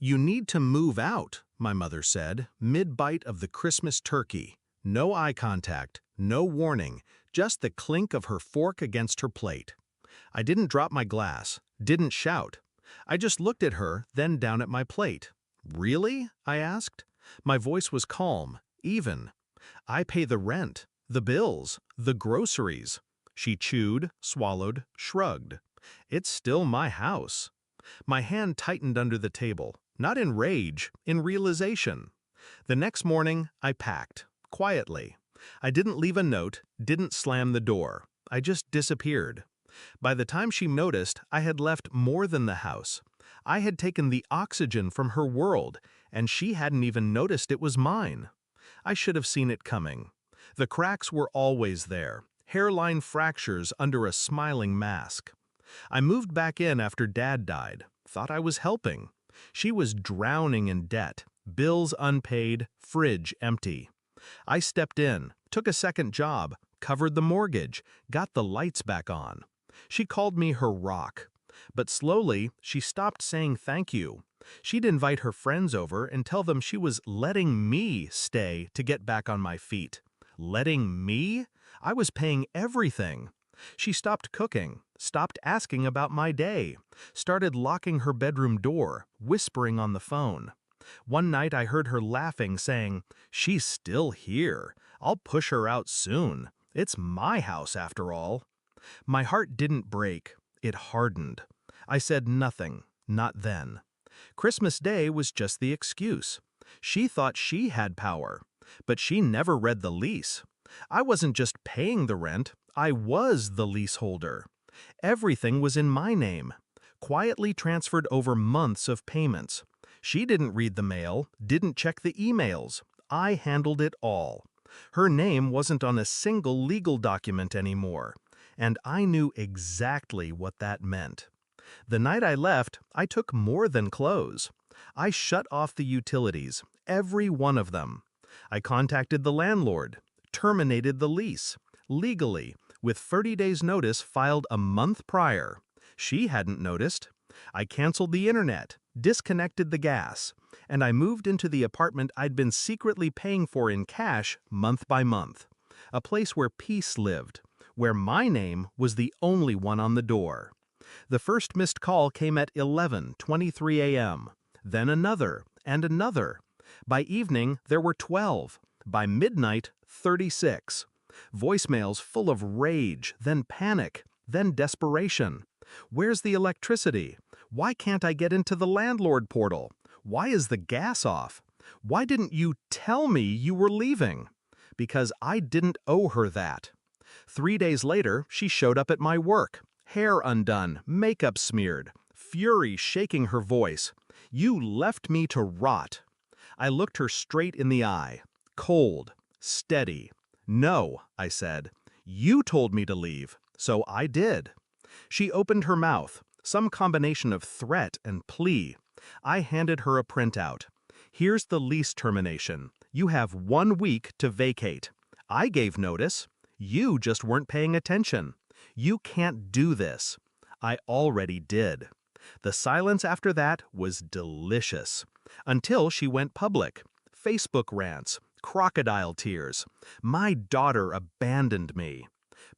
"You need to move out," my mother said, mid-bite of the Christmas turkey. No eye contact, no warning, just the clink of her fork against her plate. I didn't drop my glass, didn't shout. I just looked at her, then down at my plate. "Really?" I asked. My voice was calm, even. "I pay the rent, the bills, the groceries." She chewed, swallowed, shrugged. "It's still my house." My hand tightened under the table, not in rage, in realization. The next morning, I packed, quietly. I didn't leave a note, didn't slam the door. I just disappeared. By the time she noticed, I had left more than the house. I had taken the oxygen from her world, and she hadn't even noticed it was mine. I should have seen it coming. The cracks were always there, hairline fractures under a smiling mask. I moved back in after Dad died, thought I was helping. She was drowning in debt, bills unpaid, fridge empty. I stepped in, took a second job, covered the mortgage, got the lights back on. She called me her rock. But slowly, she stopped saying thank you. She'd invite her friends over and tell them she was letting me stay to get back on my feet. Letting me? I was paying everything. She stopped cooking, stopped asking about my day, started locking her bedroom door, whispering on the phone. One night I heard her laughing, saying, "She's still here. I'll push her out soon. It's my house after all." My heart didn't break. It hardened. I said nothing, not then. Christmas Day was just the excuse. She thought she had power, but she never read the lease. I wasn't just paying the rent, I was the leaseholder. Everything was in my name, quietly transferred over months of payments. She didn't read the mail, didn't check the emails. I handled it all. Her name wasn't on a single legal document anymore, and I knew exactly what that meant. The night I left, I took more than clothes. I shut off the utilities, every one of them. I contacted the landlord, terminated the lease, legally, with 30 days' notice filed a month prior. She hadn't noticed. I canceled the internet, disconnected the gas, and I moved into the apartment I'd been secretly paying for in cash month by month. A place where peace lived, where my name was the only one on the door. The first missed call came at 11:23 a.m., then another and another. By evening, there were 12. By midnight, 36. Voicemails full of rage, then panic, then desperation. "Where's the electricity? Why can't I get into the landlord portal? Why is the gas off? Why didn't you tell me you were leaving?" Because I didn't owe her that. 3 days later, she showed up at my work, hair undone, makeup smeared, fury shaking her voice. "You left me to rot." I looked her straight in the eye, cold, steady. "No," I said. "You told me to leave, so I did." She opened her mouth, some combination of threat and plea. I handed her a printout. "Here's the lease termination. You have 1 week to vacate. I gave notice. You just weren't paying attention. You can't do this." I already did. The silence after that was delicious. Until she went public. Facebook rants, crocodile tears. My daughter abandoned me.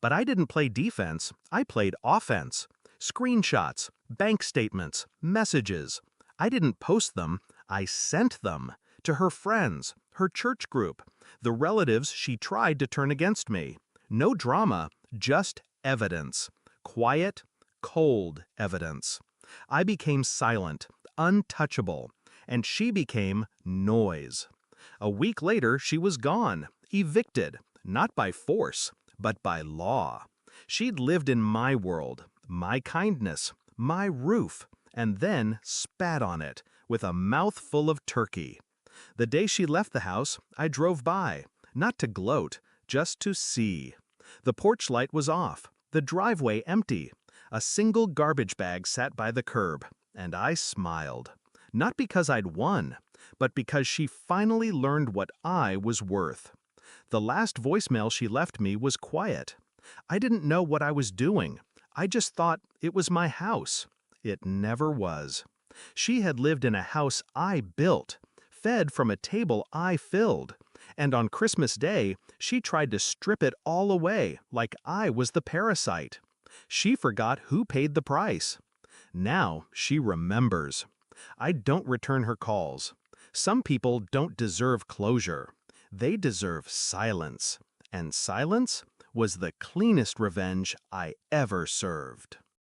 But I didn't play defense, I played offense. Screenshots, bank statements, messages. I didn't post them, I sent them. To her friends, her church group, the relatives she tried to turn against me. No drama, just evidence. Quiet, cold evidence. I became silent, untouchable, and she became noise. A week later, she was gone, evicted, not by force, but by law. She'd lived in my world, my kindness, my roof, and then spat on it with a mouthful of turkey. The day she left the house, I drove by, not to gloat, just to see. The porch light was off, the driveway empty. A single garbage bag sat by the curb, and I smiled. Not because I'd won, but because she finally learned what I was worth. The last voicemail she left me was quiet. I didn't know what I was doing. I just thought it was my house. It never was. She had lived in a house I built, fed from a table I filled, and on Christmas Day, she tried to strip it all away like I was the parasite. She forgot who paid the price. Now she remembers. I don't return her calls. Some people don't deserve closure. They deserve silence. And silence was the cleanest revenge I ever served.